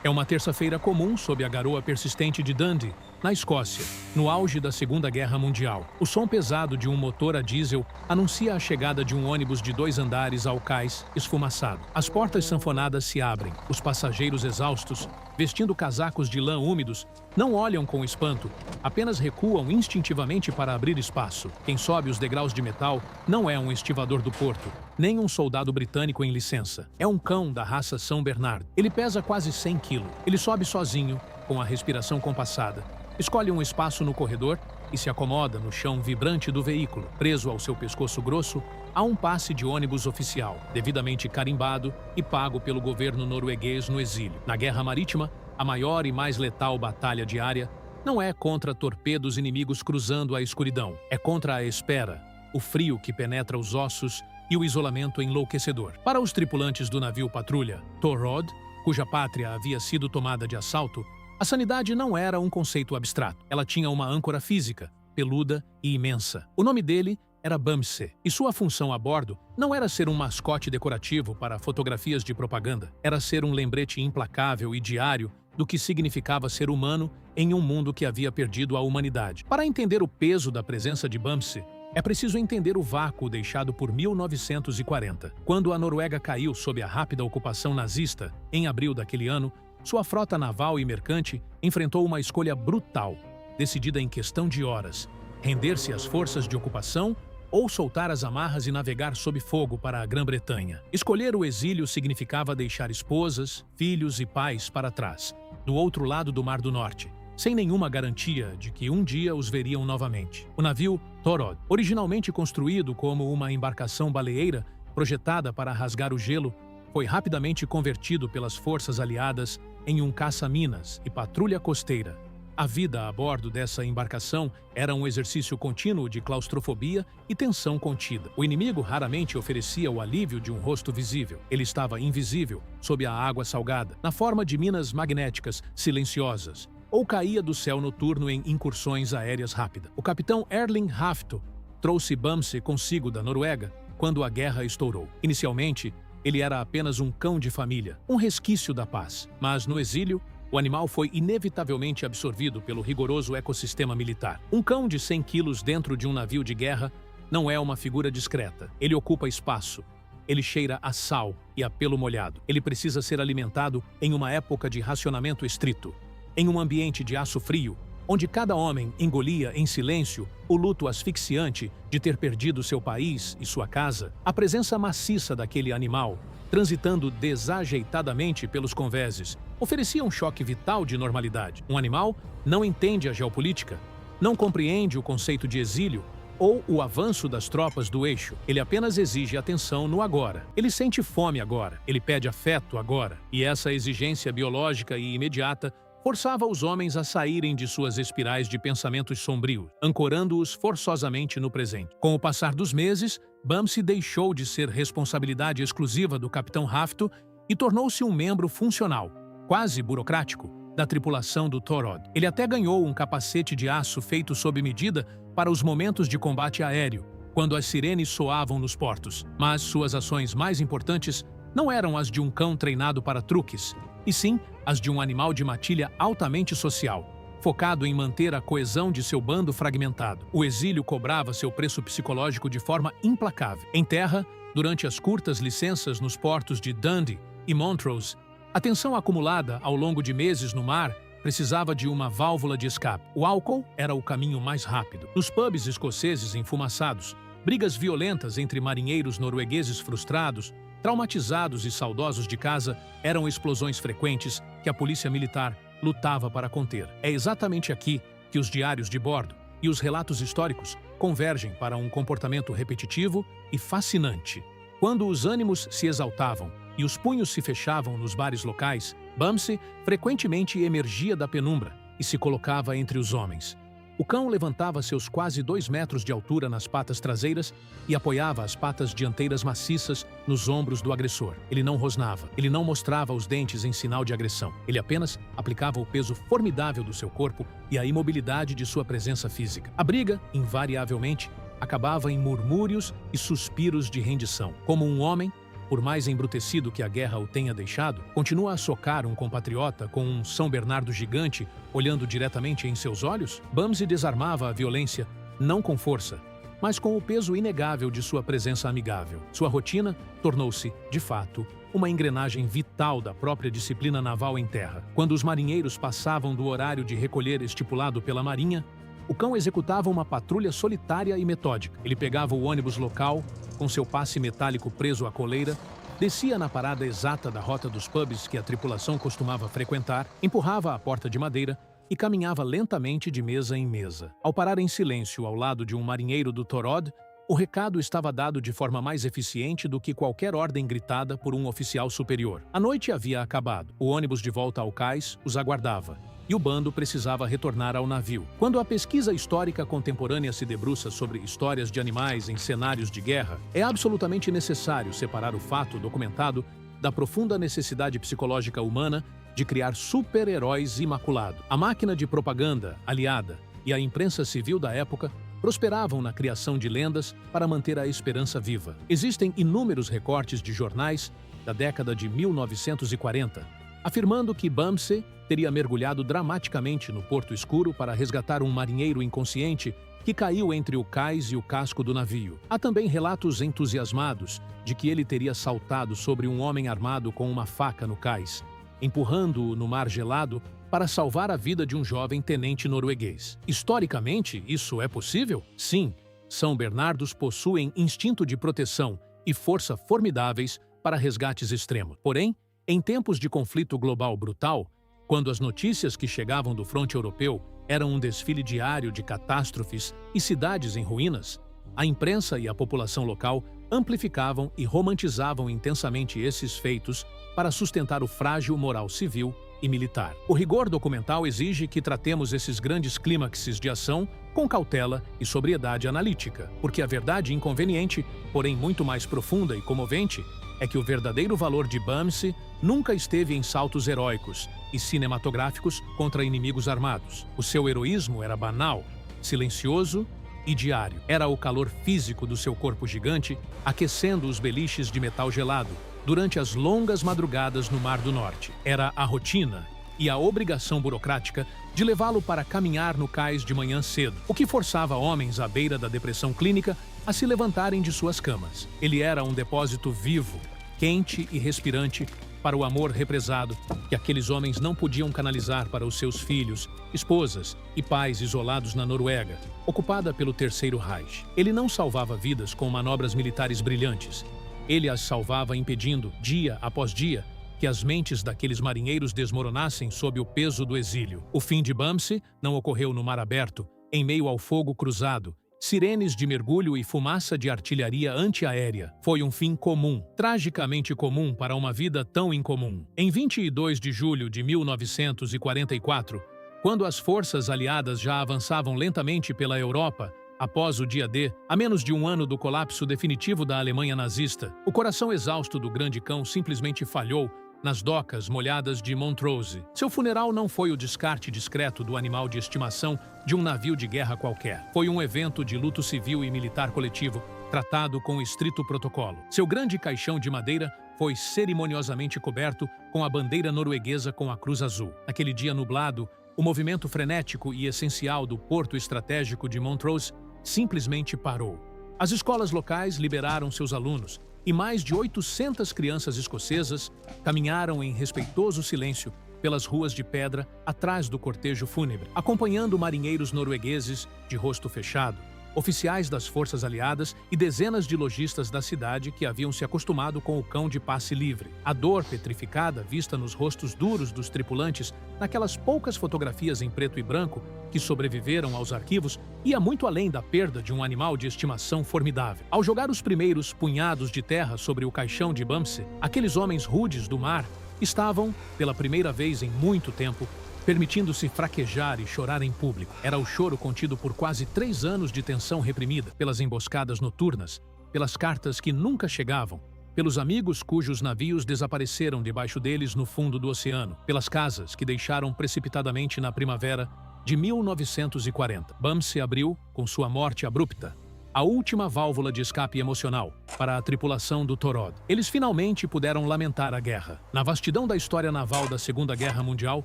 É uma terça-feira comum sob a garoa persistente de Dundee, na Escócia, no auge da Segunda Guerra Mundial. O som pesado de um motor a diesel anuncia a chegada de um ônibus de 2 andares ao cais, esfumaçado. As portas sanfonadas se abrem. Os passageiros exaustos, vestindo casacos de lã úmidos, não olham com espanto, apenas recuam instintivamente para abrir espaço. Quem sobe os degraus de metal não é um estivador do porto, nem um soldado britânico em licença. É um cão da raça São Bernardo. Ele pesa quase 100 quilos. Ele sobe sozinho, com a respiração compassada. Escolhe um espaço no corredor e se acomoda no chão vibrante do veículo. Preso ao seu pescoço grosso, há um passe de ônibus oficial, devidamente carimbado e pago pelo governo norueguês no exílio. Na guerra marítima, a maior e mais letal batalha diária não é contra torpedos inimigos cruzando a escuridão. É contra a espera, o frio que penetra os ossos e o isolamento enlouquecedor. Para os tripulantes do navio patrulha, Thorodd, cuja pátria havia sido tomada de assalto, a sanidade não era um conceito abstrato. Ela tinha uma âncora física, peluda e imensa. O nome dele era Bamse, e sua função a bordo não era ser um mascote decorativo para fotografias de propaganda. Era ser um lembrete implacável e diário do que significava ser humano em um mundo que havia perdido a humanidade. Para entender o peso da presença de Bamse, é preciso entender o vácuo deixado por 1940. Quando a Noruega caiu sob a rápida ocupação nazista, em abril daquele ano, sua frota naval e mercante enfrentou uma escolha brutal, decidida em questão de horas: render-se às forças de ocupação ou soltar as amarras e navegar sob fogo para a Grã-Bretanha. Escolher o exílio significava deixar esposas, filhos e pais para trás, do outro lado do Mar do Norte, sem nenhuma garantia de que um dia os veriam novamente. O navio Thorodd, originalmente construído como uma embarcação baleeira projetada para rasgar o gelo, foi rapidamente convertido pelas forças aliadas em um caça-minas e patrulha costeira. A vida a bordo dessa embarcação era um exercício contínuo de claustrofobia e tensão contida. O inimigo raramente oferecia o alívio de um rosto visível. Ele estava invisível, sob a água salgada, na forma de minas magnéticas silenciosas, ou caía do céu noturno em incursões aéreas rápidas. O capitão Erling Hafto trouxe Bamse consigo da Noruega quando a guerra estourou. Inicialmente, ele era apenas um cão de família, um resquício da paz. Mas no exílio, o animal foi inevitavelmente absorvido pelo rigoroso ecossistema militar. Um cão de 100 quilos dentro de um navio de guerra não é uma figura discreta. Ele ocupa espaço. Ele cheira a sal e a pelo molhado. Ele precisa ser alimentado em uma época de racionamento estrito. Em um ambiente de aço frio, onde cada homem engolia em silêncio o luto asfixiante de ter perdido seu país e sua casa, a presença maciça daquele animal, transitando desajeitadamente pelos convéses, oferecia um choque vital de normalidade. Um animal não entende a geopolítica, não compreende o conceito de exílio ou o avanço das tropas do eixo. Ele apenas exige atenção no agora. Ele sente fome agora, ele pede afeto agora. E essa exigência biológica e imediata forçava os homens a saírem de suas espirais de pensamentos sombrios, ancorando-os forçosamente no presente. Com o passar dos meses, Bamse deixou de ser responsabilidade exclusiva do capitão Hafto e tornou-se um membro funcional, quase burocrático, da tripulação do Thorodd. Ele até ganhou um capacete de aço feito sob medida para os momentos de combate aéreo, quando as sirenes soavam nos portos. Mas suas ações mais importantes não eram as de um cão treinado para truques, e sim as de um animal de matilha altamente social, focado em manter a coesão de seu bando fragmentado. O exílio cobrava seu preço psicológico de forma implacável. Em terra, durante as curtas licenças nos portos de Dundee e Montrose, a tensão acumulada ao longo de meses no mar precisava de uma válvula de escape. O álcool era o caminho mais rápido. Nos pubs escoceses enfumaçados, brigas violentas entre marinheiros noruegueses frustrados, traumatizados e saudosos de casa, eram explosões frequentes que a polícia militar lutava para conter. É exatamente aqui que os diários de bordo e os relatos históricos convergem para um comportamento repetitivo e fascinante. Quando os ânimos se exaltavam e os punhos se fechavam nos bares locais, Bamse frequentemente emergia da penumbra e se colocava entre os homens. O cão levantava seus quase 2 metros de altura nas patas traseiras e apoiava as patas dianteiras maciças nos ombros do agressor. Ele não rosnava, ele não mostrava os dentes em sinal de agressão. Ele apenas aplicava o peso formidável do seu corpo e a imobilidade de sua presença física. A briga, invariavelmente, acabava em murmúrios e suspiros de rendição. Como um homem, por mais embrutecido que a guerra o tenha deixado, continua a socar um compatriota com um São Bernardo gigante olhando diretamente em seus olhos? Bamse desarmava a violência, não com força, mas com o peso inegável de sua presença amigável. Sua rotina tornou-se, de fato, uma engrenagem vital da própria disciplina naval em terra. Quando os marinheiros passavam do horário de recolher estipulado pela marinha, o cão executava uma patrulha solitária e metódica. Ele pegava o ônibus local, com seu passe metálico preso à coleira, descia na parada exata da rota dos pubs que a tripulação costumava frequentar, empurrava a porta de madeira e caminhava lentamente de mesa em mesa. Ao parar em silêncio ao lado de um marinheiro do Torod, o recado estava dado de forma mais eficiente do que qualquer ordem gritada por um oficial superior. A noite havia acabado. O ônibus de volta ao cais os aguardava, e o bando precisava retornar ao navio. Quando a pesquisa histórica contemporânea se debruça sobre histórias de animais em cenários de guerra, é absolutamente necessário separar o fato documentado da profunda necessidade psicológica humana de criar super-heróis imaculados. A máquina de propaganda aliada e a imprensa civil da época prosperavam na criação de lendas para manter a esperança viva. Existem inúmeros recortes de jornais da década de 1940, afirmando que Bamse teria mergulhado dramaticamente no Porto Escuro para resgatar um marinheiro inconsciente que caiu entre o cais e o casco do navio. Há também relatos entusiasmados de que ele teria saltado sobre um homem armado com uma faca no cais, empurrando-o no mar gelado para salvar a vida de um jovem tenente norueguês. Historicamente, isso é possível? Sim, São Bernardos possuem instinto de proteção e força formidáveis para resgates extremos. Porém, em tempos de conflito global brutal, quando as notícias que chegavam do fronte europeu eram um desfile diário de catástrofes e cidades em ruínas, a imprensa e a população local amplificavam e romantizavam intensamente esses feitos para sustentar o frágil moral civil e militar. O rigor documental exige que tratemos esses grandes clímaxes de ação com cautela e sobriedade analítica, porque a verdade inconveniente, porém muito mais profunda e comovente, é que o verdadeiro valor de Bamse nunca esteve em saltos heróicos e cinematográficos contra inimigos armados. O seu heroísmo era banal, silencioso e diário. Era o calor físico do seu corpo gigante aquecendo os beliches de metal gelado durante as longas madrugadas no Mar do Norte. Era a rotina e a obrigação burocrática de levá-lo para caminhar no cais de manhã cedo, o que forçava homens à beira da depressão clínica a se levantarem de suas camas. Ele era um depósito vivo, quente e respirante para o amor represado que aqueles homens não podiam canalizar para os seus filhos, esposas e pais isolados na Noruega, ocupada pelo Terceiro Reich. Ele não salvava vidas com manobras militares brilhantes. Ele as salvava impedindo, dia após dia, que as mentes daqueles marinheiros desmoronassem sob o peso do exílio. O fim de Bamse não ocorreu no mar aberto, em meio ao fogo cruzado, sirenes de mergulho e fumaça de artilharia antiaérea. Foi um fim comum, tragicamente comum para uma vida tão incomum. Em 22 de julho de 1944, quando as forças aliadas já avançavam lentamente pela Europa, após o dia D, a menos de um ano do colapso definitivo da Alemanha nazista, o coração exausto do grande cão simplesmente falhou nas docas molhadas de Montrose. Seu funeral não foi o descarte discreto do animal de estimação de um navio de guerra qualquer. Foi um evento de luto civil e militar coletivo, tratado com estrito protocolo. Seu grande caixão de madeira foi cerimoniosamente coberto com a bandeira norueguesa com a cruz azul. Naquele dia nublado, o movimento frenético e essencial do porto estratégico de Montrose simplesmente parou. As escolas locais liberaram seus alunos e mais de 800 crianças escocesas caminharam em respeitoso silêncio pelas ruas de pedra atrás do cortejo fúnebre, acompanhando marinheiros noruegueses de rosto fechado, oficiais das forças aliadas e dezenas de lojistas da cidade que haviam se acostumado com o cão de passe livre. A dor petrificada vista nos rostos duros dos tripulantes naquelas poucas fotografias em preto e branco que sobreviveram aos arquivos ia muito além da perda de um animal de estimação formidável. Ao jogar os primeiros punhados de terra sobre o caixão de Bamse, aqueles homens rudes do mar estavam, pela primeira vez em muito tempo, permitindo-se fraquejar e chorar em público. Era o choro contido por quase 3 anos de tensão reprimida, pelas emboscadas noturnas, pelas cartas que nunca chegavam, pelos amigos cujos navios desapareceram debaixo deles no fundo do oceano, pelas casas que deixaram precipitadamente na primavera de 1940. Bamse abriu, com sua morte abrupta, a última válvula de escape emocional para a tripulação do Torod. Eles finalmente puderam lamentar a guerra. Na vastidão da história naval da Segunda Guerra Mundial,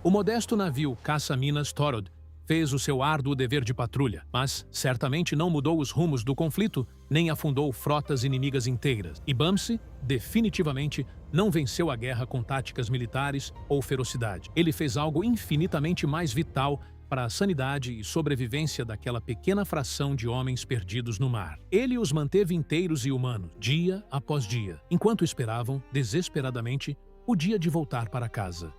o modesto navio caça-minas Torod fez o seu árduo dever de patrulha, mas certamente não mudou os rumos do conflito, nem afundou frotas inimigas inteiras. E Bamse, definitivamente, não venceu a guerra com táticas militares ou ferocidade. Ele fez algo infinitamente mais vital para a sanidade e sobrevivência daquela pequena fração de homens perdidos no mar. Ele os manteve inteiros e humanos, dia após dia, enquanto esperavam, desesperadamente, o dia de voltar para casa.